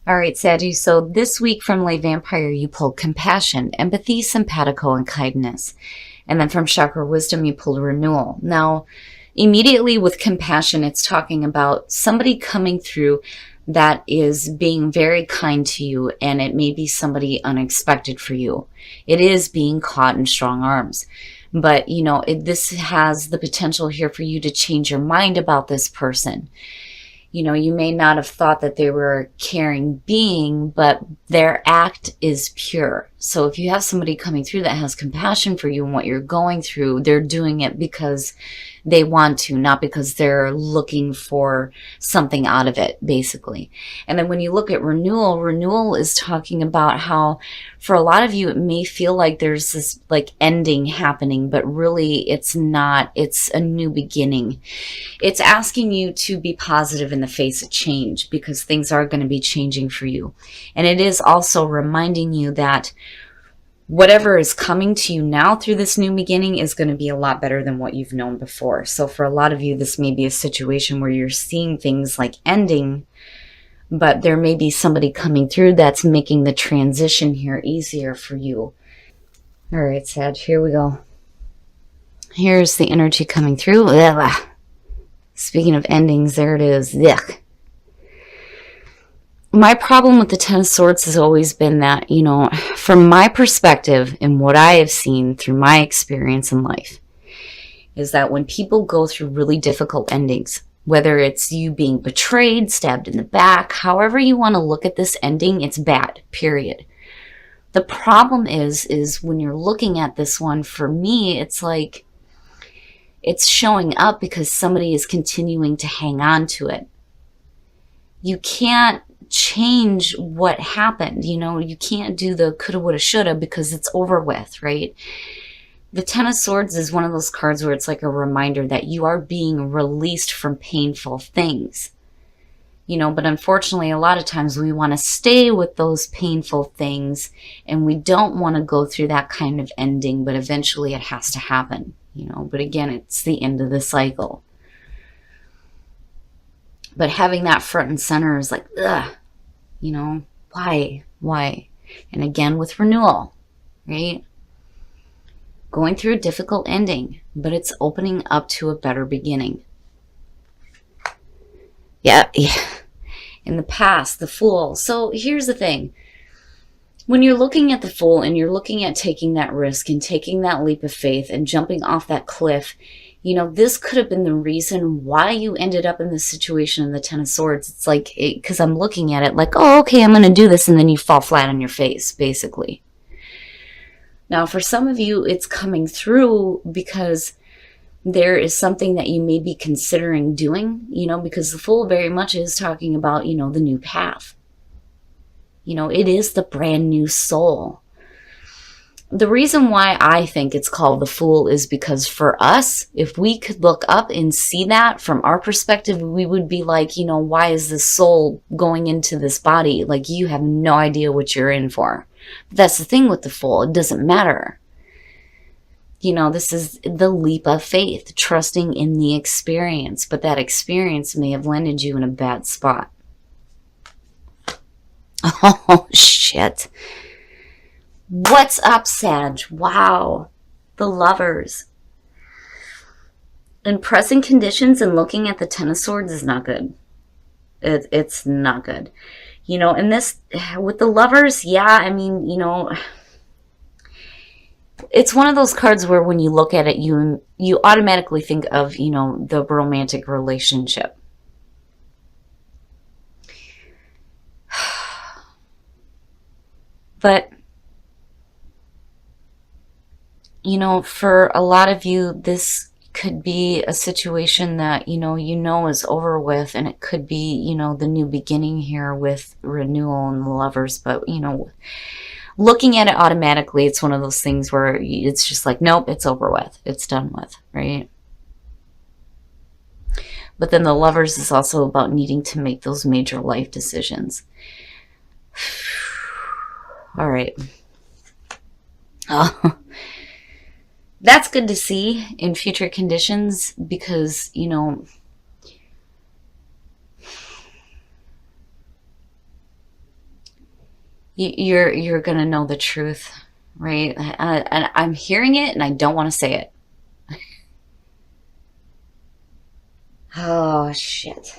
All right, Sadie. So this week from Lay Vampire, you pulled compassion, empathy, simpatico, and kindness. And then from Chakra Wisdom, you pulled renewal. Now, immediately with compassion, it's talking about somebody coming through that is being very kind to you, and it may be somebody unexpected for you. It is being caught in strong arms. But, this has the potential here for you to change your mind about this person. You may not have thought that they were a caring being, but their act is pure. So if you have somebody coming through that has compassion for you and what you're going through, they're doing it because they want to, not because they're looking for something out of it, basically. And then when you look at renewal is talking about how for a lot of you, it may feel like there's this like ending happening, but really it's not. It's a new beginning. It's asking you to be positive in the face of change because things are going to be changing for you. And it is also reminding you that whatever is coming to you now through this new beginning is going to be a lot better than what you've known before. So for a lot of you, this may be a situation where you're seeing things like ending, but there may be somebody coming through that's making the transition here easier for you. All right, Sag, here we go. Here's the energy coming through. Ugh. Speaking of endings, there it is. Yuck. My problem with the Ten of Swords has always been that, from my perspective and what I have seen through my experience in life, is that when people go through really difficult endings, whether it's you being betrayed, stabbed in the back, however you want to look at this ending, it's bad, period. The problem is when you're looking at this one, for me, it's like it's showing up because somebody is continuing to hang on to it. You can't change what happened. You can't do the coulda, woulda, shoulda because it's over with, right? The Ten of Swords is one of those cards where it's like a reminder that you are being released from painful things. But unfortunately, a lot of times we want to stay with those painful things and we don't want to go through that kind of ending, but eventually it has to happen, But again, it's the end of the cycle. But having that front and center is like, ugh, why? And again, with renewal, right? Going through a difficult ending, but it's opening up to a better beginning. Yeah. In the past, the Fool. So here's the thing. When you're looking at the Fool and you're looking at taking that risk and taking that leap of faith and jumping off that cliff, this could have been the reason why you ended up in this situation in the Ten of Swords. It's like, because I'm looking at it like, oh, okay, I'm going to do this. And then you fall flat on your face, basically. Now, for some of you, it's coming through because there is something that you may be considering doing, because the Fool very much is talking about, the new path. It is the brand new soul. The reason why I think it's called the Fool is because for us, if we could look up and see that from our perspective, we would be like, why is this soul going into this body? Like, you have no idea what you're in for. But that's the thing with the Fool. It doesn't matter. This is the leap of faith, trusting in the experience. But that experience may have landed you in a bad spot. Oh, shit. What's up, Sag? Wow. The Lovers. In present conditions and looking at the Ten of Swords is not good. It's not good. And this, with the Lovers, yeah, it's one of those cards where when you look at it, you automatically think of, the romantic relationship. But for a lot of you, this could be a situation that, is over with, and it could be, the new beginning here with renewal and the Lovers. But, looking at it automatically, it's one of those things where it's just like, nope, it's over with. It's done with, right? But then the Lovers is also about needing to make those major life decisions. All right. Oh. That's good to see in future conditions because, You're going to know the truth, right? And I'm hearing it and I don't want to say it. Oh, shit.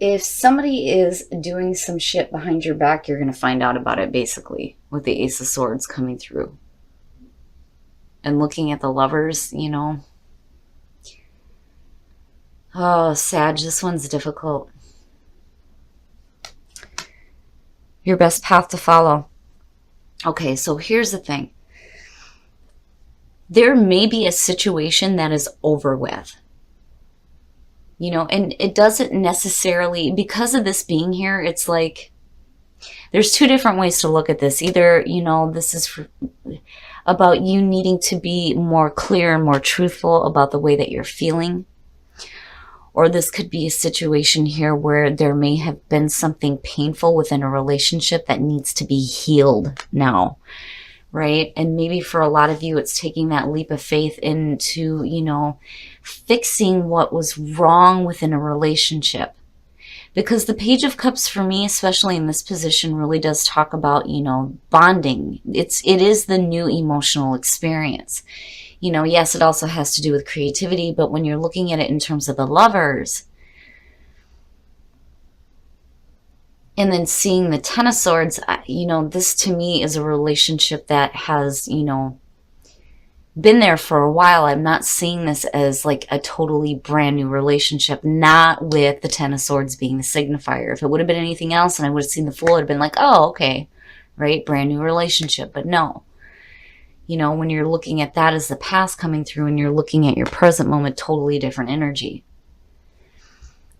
If somebody is doing some shit behind your back, you're going to find out about it, basically, with the Ace of Swords coming through. And looking at the Lovers, you know. Oh, Sag, this one's difficult. Your best path to follow. Okay, so here's the thing. There may be a situation that is over with. You know, and it doesn't necessarily, because of this being here, it's like, there's two different ways to look at this. Either, you know, this is about you needing to be more clear and more truthful about the way that you're feeling. Or this could be a situation here where there may have been something painful within a relationship that needs to be healed now, right? And maybe for a lot of you, it's taking that leap of faith into, you know, fixing what was wrong within a relationship. Because the Page of Cups for me, especially in this position, really does talk about, you know, bonding. It is the new emotional experience. You know, yes, it also has to do with creativity, but when you're looking at it in terms of the Lovers, and then seeing the Ten of Swords, you know, this to me is a relationship that has, you know, been there for a while. I'm not seeing this as like a totally brand new relationship, not with the Ten of Swords being the signifier. If it would have been anything else and I would have seen the Fool, I'd have been like, oh, okay, right, brand new relationship. But no. You know, when you're looking at that as the past coming through and you're looking at your present moment, totally different energy.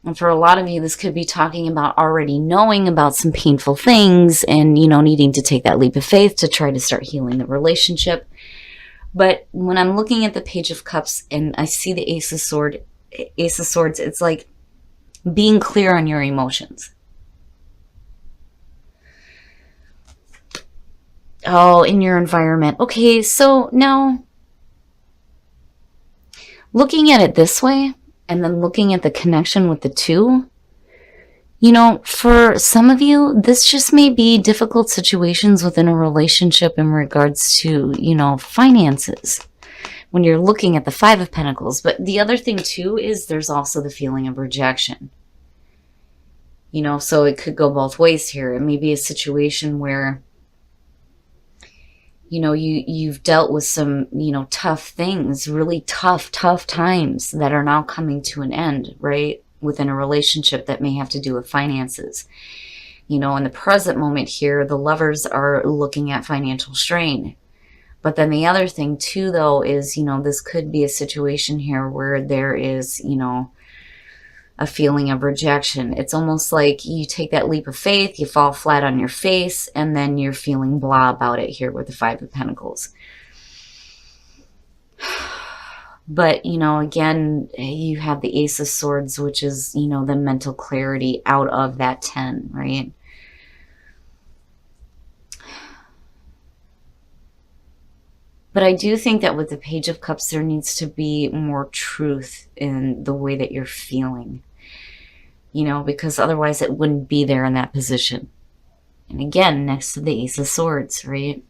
And for a lot of you, this could be talking about already knowing about some painful things and, you know, needing to take that leap of faith to try to start healing the relationship. But when I'm looking at the Page of Cups and I see the Ace of Swords, it's like being clear on your emotions. Oh, in your environment. Okay, so now looking at it this way and then looking at the connection with the two, you know, for some of you, this just may be difficult situations within a relationship in regards to, you know, finances when you're looking at the Five of Pentacles. But the other thing too is there's also the feeling of rejection. You know, so it could go both ways here. It may be a situation where, you know, you've dealt with some, you know, tough things, really tough times that are now coming to an end, right? Within a relationship that may have to do with finances. You know, in the present moment here, the Lovers are looking at financial strain. But then the other thing too, though, is, you know, this could be a situation here where there is, you know, a feeling of rejection. It's almost like you take that leap of faith, you fall flat on your face, and then you're feeling blah about it here with the Five of Pentacles. But, you know, again, you have the Ace of Swords, which is, you know, the mental clarity out of that 10, right? But I do think that with the Page of Cups, there needs to be more truth in the way that you're feeling. You know, because otherwise it wouldn't be there in that position. And again, next to the Ace of Swords, right?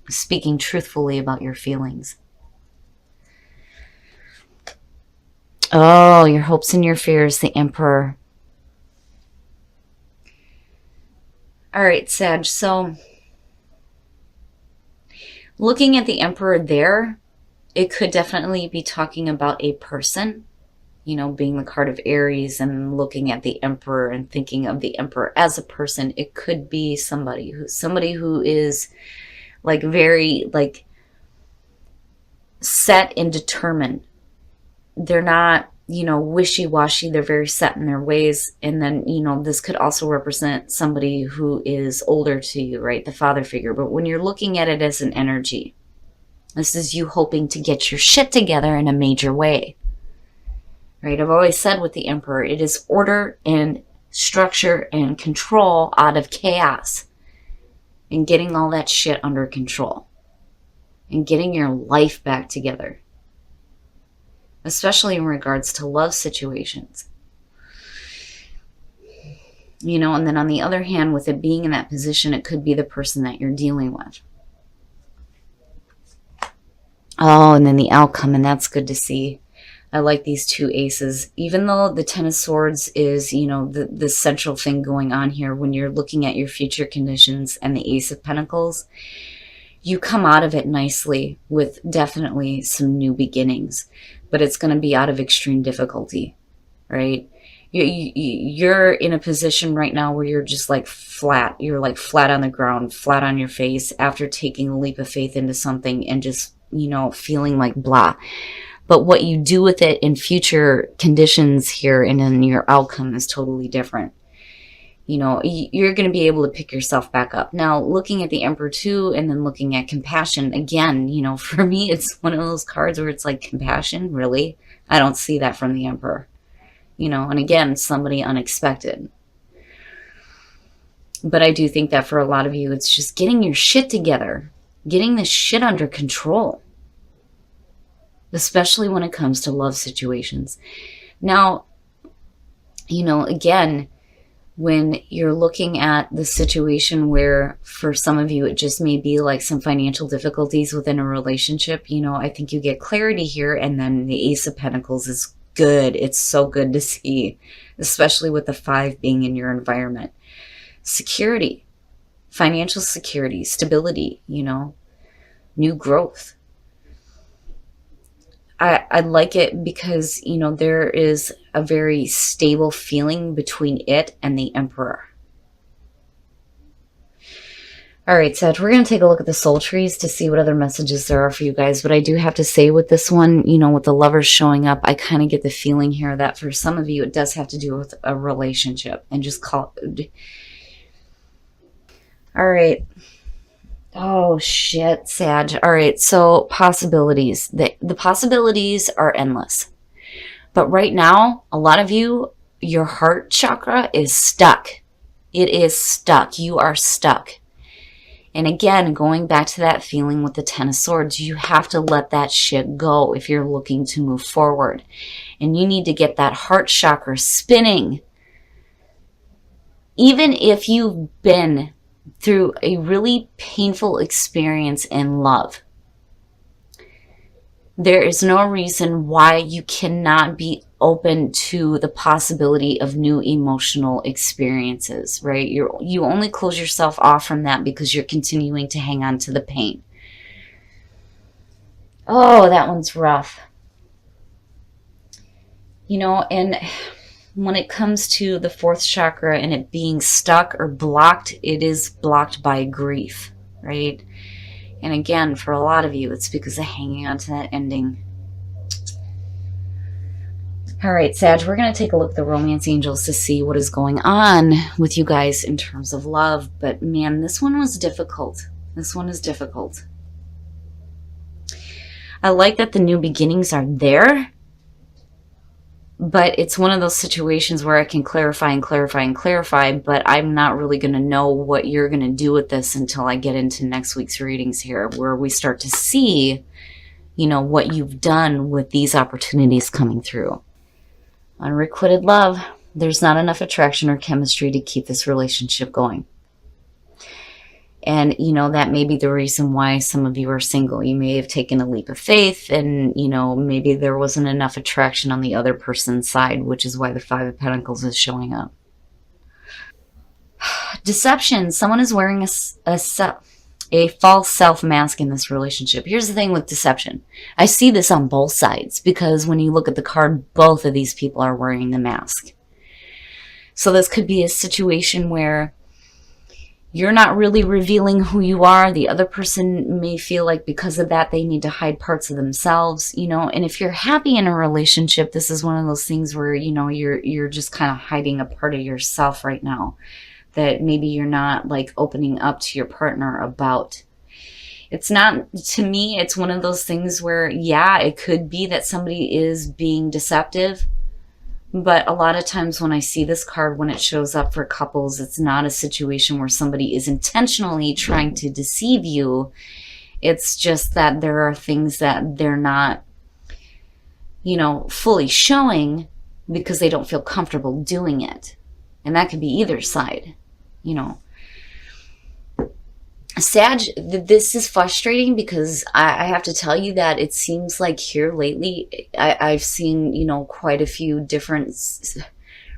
Speaking truthfully about your feelings. Oh, your hopes and your fears, the Emperor. All right, Sag, so looking at the Emperor there, it could definitely be talking about a person. You know, being the card of Aries and looking at the Emperor and thinking of the Emperor as a person, it could be somebody who is like very like set and determined. They're not, you know, wishy-washy. They're very set in their ways. And then, you know, this could also represent somebody who is older to you, right? The father figure. But when you're looking at it as an energy, this is you hoping to get your shit together in a major way. Right? I've always said with the Emperor, it is order and structure and control out of chaos and getting all that shit under control and getting your life back together, especially in regards to love situations. And then on the other hand, with it being in that position, it could be the person that you're dealing with. Oh, and then the outcome, and that's good to see. I like these two aces. Even though the Ten of Swords is, the central thing going on here when you're looking at your future conditions, and the Ace of Pentacles, you come out of it nicely with definitely some new beginnings. But it's going to be out of extreme difficulty, right? You're in a position right now where you're just like flat. You're like flat on the ground, flat on your face after taking a leap of faith into something and just, feeling like blah. But what you do with it in future conditions here and in your outcome is totally different. You're going to be able to pick yourself back up. Now, looking at the Emperor too, and then looking at compassion, again, for me, it's one of those cards where it's like, compassion, really? I don't see that from the Emperor. And again, somebody unexpected. But I do think that for a lot of you, it's just getting your shit together, getting this shit under control, especially when it comes to love situations. Now, again, when you're looking at the situation where for some of you, it just may be like some financial difficulties within a relationship, I think you get clarity here. And then the Ace of Pentacles is good. It's so good to see, especially with the 5 being in your environment. Security, financial security, stability, new growth. I like it because, there is a very stable feeling between it and the Emperor. All right, Sag, we're going to take a look at the soul trees to see what other messages there are for you guys. But I do have to say with this one, with the lovers showing up, I kind of get the feeling here that for some of you, it does have to do with a relationship. And just call... All right. Oh, shit, Sag. All right, so possibilities. The possibilities are endless. But right now, a lot of you, your heart chakra is stuck. It is stuck. You are stuck. And again, going back to that feeling with the Ten of Swords, you have to let that shit go if you're looking to move forward. And you need to get that heart chakra spinning. Even if you've been through a really painful experience in love, there is no reason why you cannot be open to the possibility of new emotional experiences, right? You only close yourself off from that because you're continuing to hang on to the pain. Oh, that one's rough. And when it comes to the 4th chakra and it being stuck or blocked, it is blocked by grief, right? And again, for a lot of you, it's because of hanging on to that ending. All right, Sag, we're going to take a look at the romance angels to see what is going on with you guys in terms of love. But man, this one was difficult. This one is difficult. I like that the new beginnings are there. But it's one of those situations where I can clarify and clarify and clarify, but I'm not really going to know what you're going to do with this until I get into next week's readings here, where we start to see, what you've done with these opportunities coming through. Unrequited love, there's not enough attraction or chemistry to keep this relationship going. And, that may be the reason why some of you are single. You may have taken a leap of faith and, maybe there wasn't enough attraction on the other person's side, which is why the 5 of Pentacles is showing up. Deception. Someone is wearing a false self mask in this relationship. Here's the thing with deception. I see this on both sides because when you look at the card, both of these people are wearing the mask. So this could be a situation where you're not really revealing who you are. The other person may feel like because of that, they need to hide parts of themselves, and if you're happy in a relationship, this is one of those things where, you're just kind of hiding a part of yourself right now that maybe you're not like opening up to your partner about. It's not, to me, it's one of those things where, yeah, it could be that somebody is being deceptive. But a lot of times when I see this card, when it shows up for couples, it's not a situation where somebody is intentionally trying to deceive you. It's just that there are things that they're not, fully showing because they don't feel comfortable doing it. And that could be either side, you know. Sag, this is frustrating because I have to tell you that it seems like here lately, I've seen, you know, quite a few different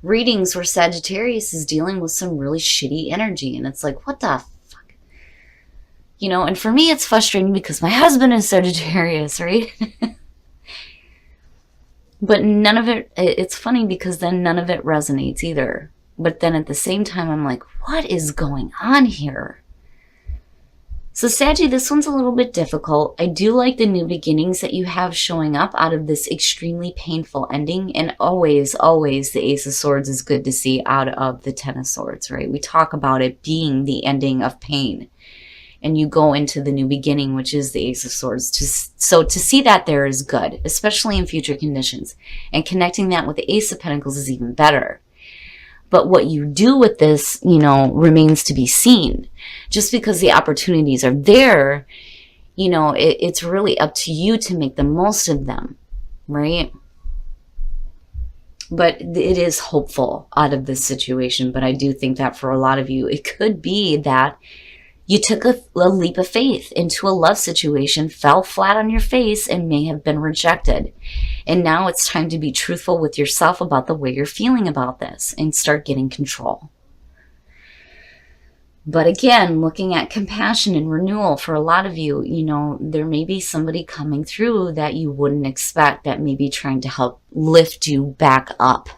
readings where Sagittarius is dealing with some really shitty energy. And it's like, what the fuck? You know, and for me, it's frustrating because my husband is Sagittarius, right? But none of it, it's funny because then none of it resonates either. But then at the same time, I'm like, what is going on here? So Saggy, this one's a little bit difficult. I do like the new beginnings that you have showing up out of this extremely painful ending. And always, always the Ace of Swords is good to see out of the Ten of Swords, right? We talk about it being the ending of pain. And you go into the new beginning, which is the Ace of Swords. So to see that there is good, especially in future conditions. And connecting that with the Ace of Pentacles is even better. But what you do with this, you know, remains to be seen. Just because the opportunities are there, you know, it's really up to you to make the most of them, right? But it is hopeful out of this situation. But I do think that for a lot of you, it could be that you took a leap of faith into a love situation, fell flat on your face, and may have been rejected. And now it's time to be truthful with yourself about the way you're feeling about this and start getting control. But again, looking at compassion and renewal for a lot of you, you know, there may be somebody coming through that you wouldn't expect that may be trying to help lift you back up.